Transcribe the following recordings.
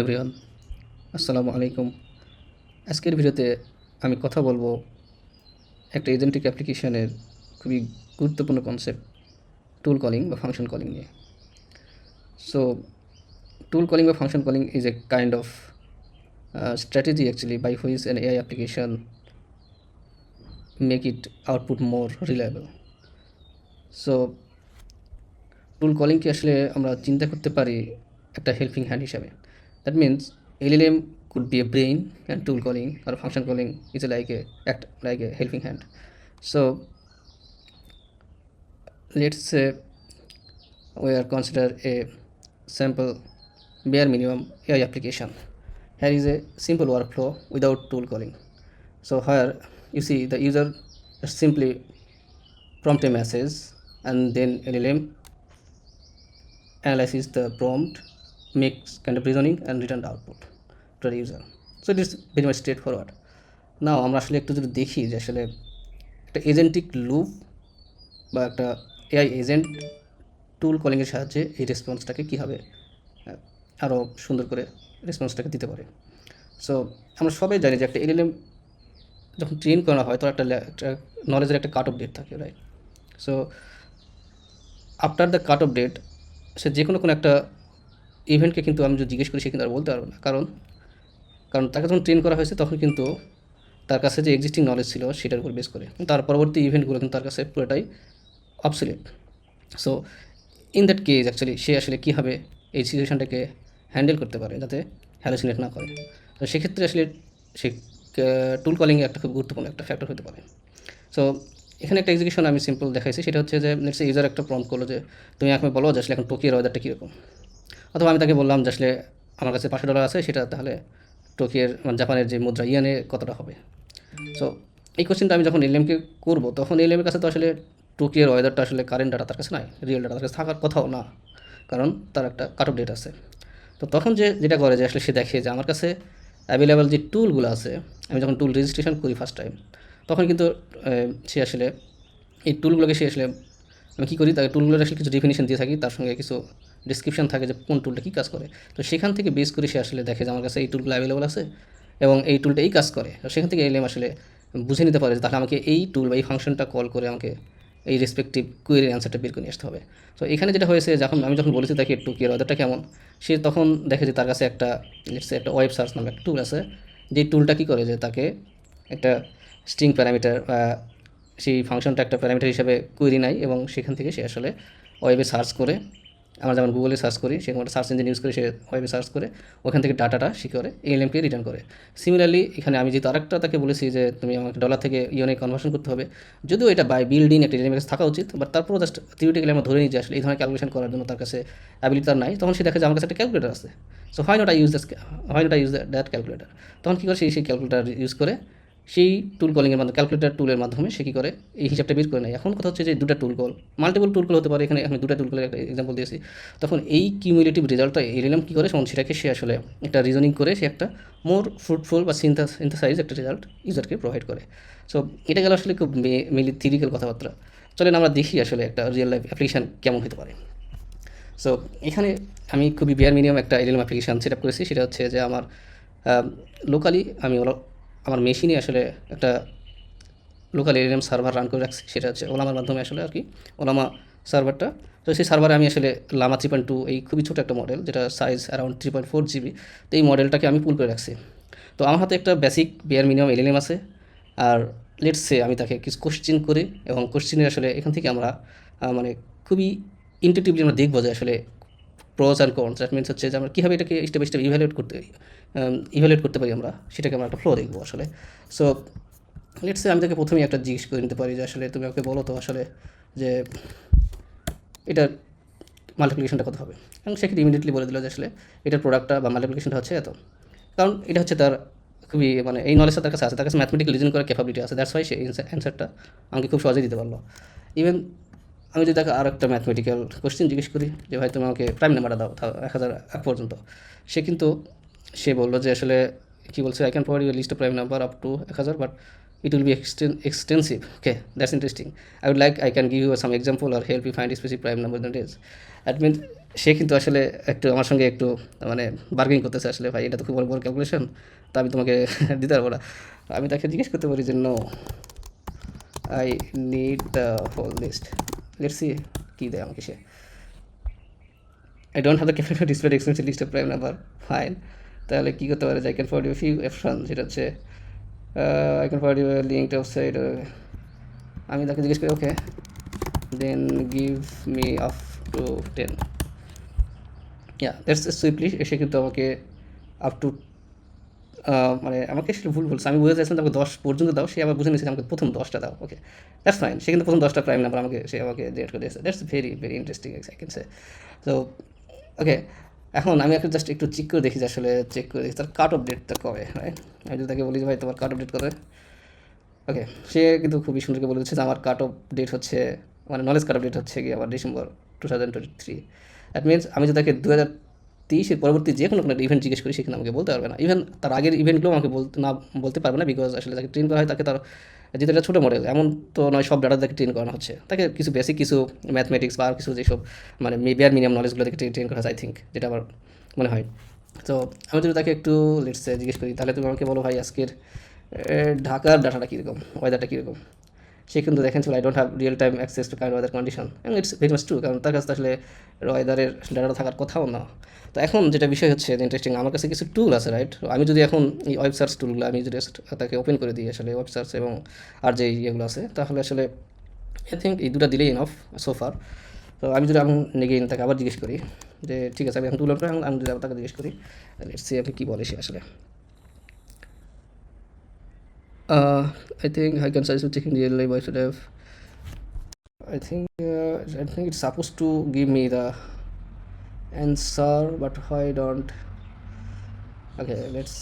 Everyone, আসসালামু আলাইকুম। আজকের ভিডিওতে আমি কথা বলবো একটা এজেন্টিক অ্যাপ্লিকেশনের খুবই গুরুত্বপূর্ণ কনসেপ্ট, টুল কলিং বা ফাংশন কলিং নিয়ে। সো টুল কলিং বা function calling is a kind of strategy actually by which an AI application make it output more reliable. So tool কলিংকে আসলে আমরা চিন্তা করতে পারি একটা হেল্পিং হ্যান্ড হিসাবে। That means LLM could be a brain and tool calling or function calling is like a helping hand. So let's say we are consider a sample bare minimum AI application. Here is a simple workflow without tool calling. So here you see the user simply prompt a message and then LLM analyzes the prompt, makes kind of reasoning and return the output to the user. So it is very much straightforward. Now আমরা আসলে একটু যদি দেখি যে আসলে একটা agentic loop বা একটা এআই এজেন্ট টুল কলিংয়ের সাহায্যে এই রেসপন্সটাকে কীভাবে আরও সুন্দর করে রেসপন্সটাকে দিতে পারে। সো আমরা সবাই জানি যে একটা এলএলএম যখন ট্রেন করা হয় তো একটা নলেজের একটা কাট অফ ডেট থাকে, right? So after the cut off date সে যে কোনো একটা ইভেন্টকে কিন্তু আমি যদি জিজ্ঞেস করি সে কিন্তু আর বলতে পারবো না, কারণ তাকে যখন ট্রেন করা হয়েছে তখন কিন্তু তার কাছে যে এক্সিস্টিং নলেজ ছিল সেটার উপর বেস করে তার পরবর্তী ইভেন্টগুলো কিন্তু তার কাছে পুরোটাই obsolete. So in that case actually সে আসলে কীভাবে এই সিচুয়েশানটাকে হ্যান্ডেল করতে পারে যাতে হ্যালোসিনেট না করে। তো সেক্ষেত্রে আসলে সে টুল কলিংয়ে একটা খুব গুরুত্বপূর্ণ একটা ফ্যাক্টর হতে পারে। সো এখানে একটা এক্সিকিউশন আমি সিম্পল দেখাইছি, সেটা হচ্ছে যে নেক্সট ইউজার একটা প্রম্পট করলো যে তুমি আমাকে বলো যে আসলে এখন টোকিওর ওয়েদারটা কীরকম, অথবা আমি তাকে বললাম যে আসলে আমার কাছে $500 আছে, সেটা তাহলে টোকিওর জাপানের যে মুদ্রা ইয়ানে কতটা হবে। সো এই কোশ্চেনটা আমি যখন এলএমকে করবো তখন এলএমের কাছে তো আসলে টোকিওর ওয়েদারটা আসলে কারেন্ট ডাটা তার কাছে নাই, রিয়েল ডাটা তার কাছে থাকার কথাও না, কারণ তার একটা কাট অফ ডেট আছে। তো তখন যেটা করে যে আসলে সে দেখে যে আমার কাছে অ্যাভেলেবেল যে টুলগুলো আছে, আমি যখন টুল রেজিস্ট্রেশন করি ফার্স্ট টাইম তখন কিন্তু সে আসলে এই টুলগুলোকে সে আসলে আমি কী করি তাকে টুলগুলোর আসলে কিছু ডেফিনিশন দিয়ে থাকি, তার সঙ্গে কিছু ডিসক্রিপশন থাকে যে কোন টুলটা কী কাজ করে। তো সেখান থেকে বেস করে সে আসলে দেখে যে আমার কাছে এই টুলগুলো অ্যাভেলেবল আছে এবং এই টুলটা এই কাজ করে। তো সেখান থেকে এলএম আসলে বুঝে নিতে পারে যে তাহলে আমাকে এই টুল বা এই ফাংশনটা কল করে আমাকে এই রেসপেক্টিভ কোয়েরির অ্যান্সারটা বের করে নিয়ে আসতে হবে। তো এখানে যেটা হয়েছে, যখন বলেছি তাকে টোকিওর ওয়েদারটা কেমন, সে তখন দেখে যে তার কাছে একটা ওয়েব সার্চ নামে একটা টুল আছে, যে টুলটা কী করে যে তাকে একটা স্ট্রিং প্যারামিটার সেই ফাংশনটা একটা প্যারামিটার হিসাবে কোয়েরি নেয় এবং সেখান থেকে সে আসলে ওয়েবে সার্চ করে, আমরা যেমন গুগলে সার্চ করি সেরকম একটা সার্চ ইঞ্জিন ইউজ করে সে ওয়েবে সার্চ করে ওখান থেকে ডাটাটা সে করে এলএমকে রিটার্ন করে। সিমিলারলি এখানে আমি যেহেতু আরেকটা তাকে বলেছি যে তুমি আমাকে ডলার থেকে ইউনে কনভার্সন করতে হবে, যদিও এটা বাই বিল্ড ইন একটা এলএম কাছে থাকা উচিত, বাট তারপরও জাস্ট থিওরিটিক্যালি আমরা ধরে নিই যে আসলে এই ধরনের ক্যালকুলেশন করার জন্য তার কাছে অ্যাবিলিটি তার নাই, তখন সে দেখে যে আমার কাছে একটা ক্যালকুলেটার আছে। So why not I use that calculator. তখন কী করে সেই ক্যালকুলেটার ইউজ করে সেই টুল কলিংয়ের মাধ্যমে ক্যালকুলেটার টুলের মাধ্যমে সে কী করে এই হিসাবটা বের করে নেয়। এখন কথা হচ্ছে যে দুটো টুল কল, মাল্টিপল টুল কল হতে পারে, এখানে আমি দুটো টুল কলের একটা এক্সাম্পল দিয়েছি। তখন এই কিউমুলেটিভ রেজাল্টটা এলএম কী করে, তখন সেটাকে সে আসলে একটা রিজনিং করে সে একটা মোর ফ্রুটফুল বা সিনথেসাইজ একটা রেজাল্ট ইউজারকে প্রোভাইড করে। সো এটা গেল আসলে খুব মেনলি থিওরিক্যাল কথাবার্তা। চলেন আমরা দেখি আসলে একটা রিয়েল লাইফ অ্যাপ্লিকেশান কেমন হতে পারে। সো এখানে আমি খুবই বেয়ার মিনিমাম একটা এলএম অ্যাপ্লিকেশান সেট আপ করেছি, সেটা হচ্ছে যে আমার লোকালি আমি আমার মেশিনে আসলে একটা লোকাল এলএম সার্ভার রান করে রাখছি, সেটা হচ্ছে ওলামার মাধ্যমে আসলে আর কি ওলামা সার্ভারটা। তো সেই সার্ভারে আমি আসলে লামা 3.2 এই খুবই ছোটো একটা মডেল, যেটা সাইজ অ্যারাউন্ড 3.4 GB, তো এই মডেলটাকে আমি পুল করে রাখছি। তো আমার হাতে একটা বেসিক বেয়ার মিনিমাম এলএম আছে, আর লেটস সে আমি তাকে কিছু কোশ্চেন করি এবং কোশ্চেনের আসলে এখান থেকে আমরা মানে খুবই ইন্টুইটিভলি আমরা দেখবো যে আসলে প্রোস অ্যান্ড কনস, দ্যাট মিনস হচ্ছে যে আমরা কীভাবে এটাকে স্টেপ বাই স্টেপ ইভ্যালুয়েট করতে পারি, আমরা সেটাকে আমরা একটা ফ্লো দেখবো আসলে। সো লেটস সে আমি তাকে প্রথমেই একটা জিজ্ঞেস করে নিতে পারি যে আসলে তুমি আমাকে বলো তো আসলে যে এটার মাল্টিপ্লিকেশনটা কত হবে, এবং সেক্ষেত্রে ইমিডিয়েটলি বলে দিল যে আসলে এটার প্রোডাক্টটা বা মাল্টিপ্লিকেশনটা হচ্ছে এত, কারণ এটা হচ্ছে তার খুবই মানে এই নলেজটা তার কাছে আছে, তার কাছে ম্যাথমেটিক্যাল রিজন করার ক্যাপাবিলিটি আছে, দ্যাটস ওয়াই সে অ্যান্সারটা আমাকে খুব সহজেই দিতে পারলো। ইভেন আমি যদি তাকে আর একটা ম্যাথমেটিক্যাল কোশ্চেন জিজ্ঞেস করি যে ভাই তুমি আমাকে প্রাইম নাম্বারটা দাও 1000 পর্যন্ত, সে বললো যে আসলে কী বলছে, I can provide you list of prime number up to 1000, but it will be extensive. Okay, that's interesting. I can give you some example or help you find a specific prime number that is. That means সে কিন্তু আসলে একটু আমার সঙ্গে একটু মানে bargaining করতেছে আসলে, ভাই এটা তো খুব বড় বড় ক্যালকুলেশন, তা আমি তোমাকে দিতে পারবো না। আমি তাকে জিজ্ঞেস করতে পারি যে no, I need the whole list, let's see কী দেয় আমাকে সে। I don't have the capital display expensive list of prime number, fine. তাহলে কী করতে পারে যে I can forward you few option, যেটা হচ্ছে I can forward you link website. আমি তাকে জিজ্ঞেস করি okay, then give me up to 10, yeah that's sweetly. এসে কিন্তু আমাকে আপ টু মানে আমাকে সেটা ভুল বলছে, আমি বুঝে চাইছিলাম আমাকে 10 পর্যন্ত দাও, সে আবার বুঝে নিয়েছে আমাকে প্রথম 10টা দাও। ওকে, দ্যাটস ফাইন। সে কিন্তু প্রথম 10টা প্রাইম নাম্বার সে আমাকে জেনারেট করে দিয়েছে। That's very very interesting I can say. তো ওকে, এখন আমি এখন জাস্ট একটু চেক করে দেখি যে আসলে চেক করে দেখি তার কাট অফ ডেটটা কবে, রাইট? আমি যদি তাকে বলি যে ভাই তোমার কাট অফ ডেট কবে, ওকে, সে কিন্তু খুবই সুন্দরকে বলে দিচ্ছে যে আমার কাট অফ ডেট হচ্ছে, মানে নলেজ কাট অফ ডেট হচ্ছে কি আমার ডিসেম্বর 2023। দ্যাট মিনস আমি যদি তাকে 2023-এর পরবর্তী যে কোনো ইভেন্ট জিজ্ঞেস করি, সেখানে আমাকে বলতে পারবে না। ইভেন তার আগের ইভেন্টগুলো আমাকে বলতে পারবে না, বিকজ আসলে তাকে ট্রেন করা হয়, তাকে তার যেহেতু এটা ছোটো মডেল, এমন তো নয় সব ডাটা তাকে ট্রেন করানো হচ্ছে, তাকে কিছু বেসিক কিছু ম্যাথমেটিক্স বা আর কিছু যেসব মানে বেয়ার মিনিমাম নলেজগুলো থেকে ট্রেন করা হয় আই থিঙ্ক, যেটা আমার মনে হয়। তো আমি যদি তাকে একটু লেটস জিজ্ঞেস করি, তাহলে তুমি আমাকে বলো ভাই আজকের ঢাকার ডাটাটা কীরকম, ওয়েদারটা কীরকম। সে কিন্তু দেখেন ছিল I don't have real time access to current weather condition, এবং ইটস ভেরি মাচ ট্রু, কারণ তার কাছে আসলে ওয়েদারের ডাটা থাকার কথাও না। তো এখন যেটা বিষয় হচ্ছে ইন্টারেস্টিং, আমার কাছে কিছু টুল আছে, রাইট? আমি যদি এখন এই ওয়েব সার্চ টুলগুলো আমি যদি তাকে ওপেন করে দিই আসলে ওয়েব সার্চ এবং আর যে ইয়েগুলো আছে, তাহলে আসলে আই থিঙ্ক এই দুটো দিলেই ইনফ সোফার। তো আমি যদি এখন নেগেইন তাকে আবার জিজ্ঞেস করি যে ঠিক আছে আমি এখন টুল ওপেন, আমি যদি আবার তাকে জিজ্ঞেস করি লেটস সি আপনি কী বলে সে আসলে। I think I can suggest you checking real life. I should have. I think it's supposed to give me the answer, but why don't? Okay, let's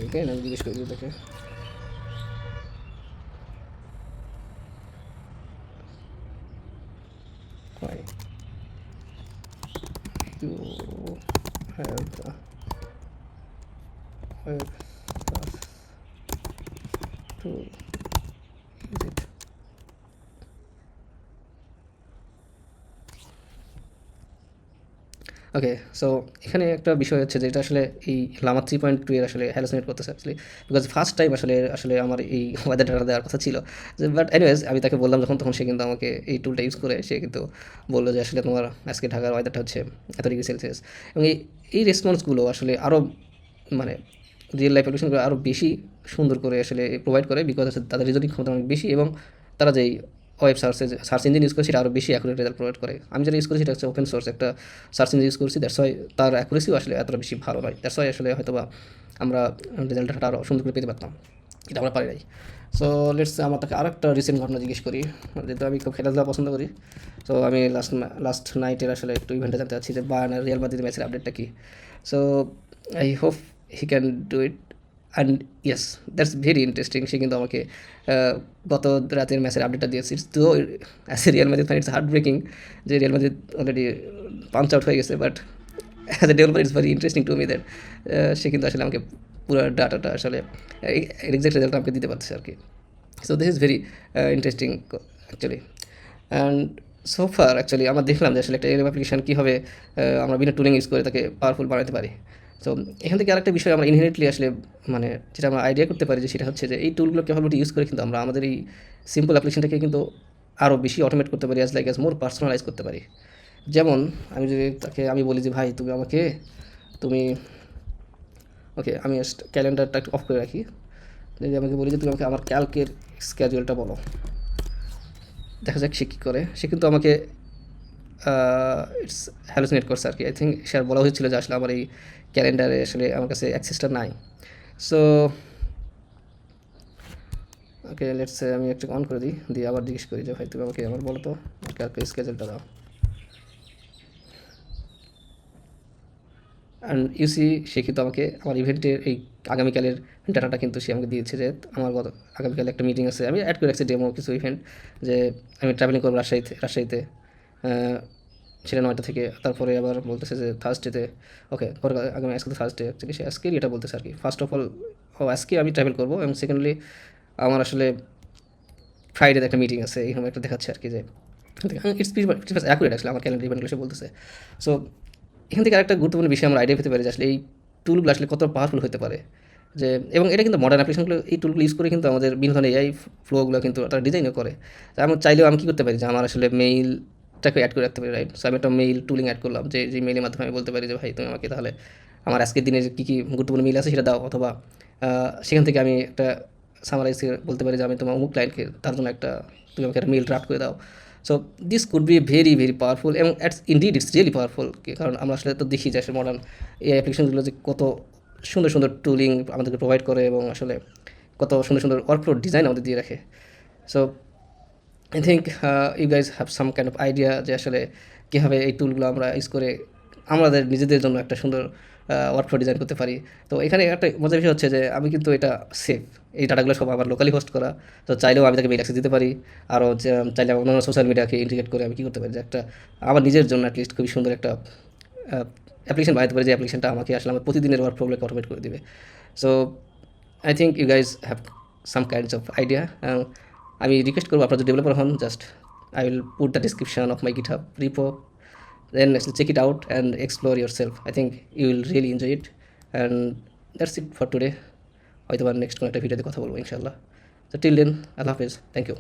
again. I'm just going to okay. Why you have the web to use it? Okay, so এখানে একটা বিষয় হচ্ছে যে এটা আসলে এই লামা 3.2 এর আসলে হ্যালোসিনেট করতেছে অ্যাকচুয়ালি, বিকজ ফার্স্ট টাইম আসলে আমার এই ওয়েদার ডাটা দেওয়ার কথা ছিল। যে বাট এনিওয়েজ আমি তাকে বললাম যখন, তখন সে কিন্তু আমাকে এই টুলটা ইউজ করে সে কিন্তু বললো যে আসলে তোমার আজকে ঢাকার ওয়েদারটা হচ্ছে এত ডিগ্রি সেলসিয়াস। এবং এই রেসপন্সগুলো আসলে আরও মানে রিয়েল লাইফ অ্যাপ্লিকেশনগুলো আরও বেশি সুন্দর করে আসলে প্রোভাইড করে, বিকজ তাদের রিজনিং ক্ষমতা অনেক বেশি, এবং তারা যেই ওয়েব সার্চ ইঞ্জিন ইউজ করে সেটা আরও বেশি অ্যাকুরেট রেজাল্ট প্রোভাইড করে। আমি যেটা ইউজ করি সেটা হচ্ছে ওপেন সোর্স একটা সার্চ ইঞ্জিন ইউজ করছি, দ্যাটস ওয়াই তার অ্যাকুরেসিও আসলে এতটা বেশি ভালো নয়, দ্যাটস ওয়াই আসলে হয়তো বা আমরা রেজাল্টটা আরও সুন্দর করে পেতে পারতাম, এটা আমরা পারি নাই। সো লেটস আমার তাকে আর একটা রিসেন্ট ঘটনা জিজ্ঞেস করি, যেহেতু আমি খুব খেলাধুলা পছন্দ করি। তো আমি লাস্ট নাইটের আসলে একটু ইভেন্টে জানতে চাচ্ছি যে বায়ার্ন আর রিয়াল মাদ্রিদ ম্যাচের আপডেটটা কী। So I hope he can do it, and yes that's very interesting. সে কিন্তু আমাকে গত রাতের ম্যাচের আপডেটটা দিয়েছে। তো as a Real Madrid fan it's heartbreaking যে Real Madrid already punch out হয়ে গেছে, but as a developer it's very interesting to me that সে কিন্তু আসলে আমাকে পুরো ডাটাটা আসলে এক্সাক্ট রেজাল্ট আমাকে দিতে পারছে আর কি। So this is very interesting actually. And so far actually আমরা দেখলাম যে আসলে একটা এলএম অ্যাপ্লিকেশান কীভাবে আমরা বিনা টুলিং ইউজ করে তাকে পাওয়ারফুল বানাতে পারি। তো এখান থেকে আরেকটা বিষয় আমরা ইনহেরিটলি আসলে মানে যেটা আমরা আইডিয়া করতে পারি যে সেটা হচ্ছে যে এই টুলগুলো ক্যাপাবিলিটি ইউজ করে কিন্তু আমরা আমাদের এই সিম্পল অ্যাপ্লিকেশনটাকে কিন্তু আরও বেশি অটোমেট করতে পারি, অ্যাজ মোর পার্সোনালাইজ করতে পারি। যেমন আমি যদি তাকে আমি বলি যে ভাই তুমি ওকে, আমি ক্যালেন্ডারটা একটু অফ করে রাখি, যদি আমাকে বলি যে তুমি আমাকে আমার ক্যালকের স্ক্যাজুয়ালটা বলো, দেখা যাক সে কী করে। সে কিন্তু আমাকে ইটস হ্যালুসিনেট করছে আর কি। আই থিঙ্ক সে বলা হয়েছিল যে আসলে আমার এই ক্যালেন্ডারে আসলে আমার কাছে অ্যাক্সেসটা নাই। সো ওকে, লেটস আমি একটা অন করে দিই, দিয়ে আবার জিজ্ঞেস করি যে ভাই তুমি আমাকে আমার বলো তো ক্যালকুলেট স্কেজুলটা দাও। অ্যান্ড ইউসি সে কিন্তু আমাকে আমার ইভেন্টের এই আগামীকালের ডাটাটা কিন্তু সে আমাকে দিয়েছে যে আমার আগামীকালে একটা মিটিং আছে, আমি অ্যাড করে রাখছি ডেমো কিছু ইভেন্ট, যে আমি ট্রাভেলিং করবো রাজশাহীতে সেটা 9টা থেকে। তারপরে আবার বলতেছে যে থার্সডেতে, ওকে পরে আগামী আজকে তো থার্সডে থেকে সে আজকেই এটা বলতেছে আর কি। ফার্স্ট অফ অল আজকে আমি ট্রাভেল করবো, এবং সেকেন্ডলি আমার আসলে ফ্রাইডেতে একটা মিটিং আছে, এইরকম একটা দেখাচ্ছে আর কি। যে ইটস অ্যাকুরেট আসলে আমার ক্যালেন্ডার ইভেন্টগুলো সে বলতেছে। সো এখান থেকে আরেকটা গুরুত্বপূর্ণ বিষয় আমরা আইডিয়া পেতে পারি যে আসলে এই টুলগুলো আসলে কত পাওয়ারফুল হতে পারে। যে এবং এটা কিন্তু মডার্ন অ্যাপ্লিকেশনগুলো এই টুলগুলো ইউজ করে কিন্তু আমাদের বিভিন্ন ধরনের এআই ফ্লোগুলো কিন্তু তারা ডিজাইনও করে। তো আমি চাইলেও আমি কী করতে পারি যে আমার আসলে মেইলটাকে অ্যাড করে রাখতে পারি, রাইট? সো আমি একটা মেইল টুলিং অ্যাড করলাম, যে মেইলের মাধ্যমে আমি বলতে পারি যে ভাই তুমি আমাকে তাহলে আমার আজকের দিনে কী কী গুরুত্বপূর্ণ মেইল আছে সেটা দাও, অথবা সেখান থেকে আমি একটা সামারাইজ বলতে পারি যে আমি তোমার অমুক ক্লায়েন্টকে তার জন্য তুমি আমাকে একটা মেইল ড্রাফট করে দাও। So this could be very very powerful, এবং ইটস রিয়েলি পাওয়ারফুল। কারণ আমরা আসলে তো দেখি যে আসলে মডার্ন এই অ্যাপ্লিকেশনগুলো যে কত সুন্দর সুন্দর টুলিং আমাদেরকে প্রোভাইড করে, এবং আসলে কত সুন্দর সুন্দর ওয়ার্কফ্লো ডিজাইন আমাদের দিয়ে রাখে। So I think you guys have some kind of idea যে আসলে কীভাবে এই টুলগুলো আমরা ইউজ করে আমাদের নিজেদের জন্য একটা সুন্দর ওয়ার্কফ্লো ডিজাইন করতে পারি। তো এখানে একটা মজার বিষয় হচ্ছে যে আমি কিন্তু এটা সেফ, এই ডাটাগুলো সব আমার লোকালি হোস্ট করা। তো চাইলেও আমি তাকে মেইল অ্যাক্সেস দিতে পারি। আরও চাইলে অন্যান্য সোশ্যাল মিডিয়াকে ইন্টিগ্রেট করে আমি কী করতে পারি যে একটা আমার নিজের জন্য অ্যাটলিস্ট খুবই সুন্দর একটা অ্যাপ্লিকেশন বানাতে পারি, যে অ্যাপ্লিকেশনটা আমাকে আসলে আমার প্রতিদিনের ওয়ার্কফ্লোগুলোকে অটোমেট করে দিবে। So I think you guys have some kinds of idea. আমি রিকোয়েস্ট করবো আপনারা যদি ডেভেলপার হন, just I will put the description of my GitHub repo, then check it out and explore yourself. I think you will really enjoy it, and that's it for today. হয়তো বা next কোনো একটা ভিডিওতে কথা বলবো ইনশাল্লাহ। তো টিল দেন, আল্লাহ হাফেজ, থ্যাংক ইউ।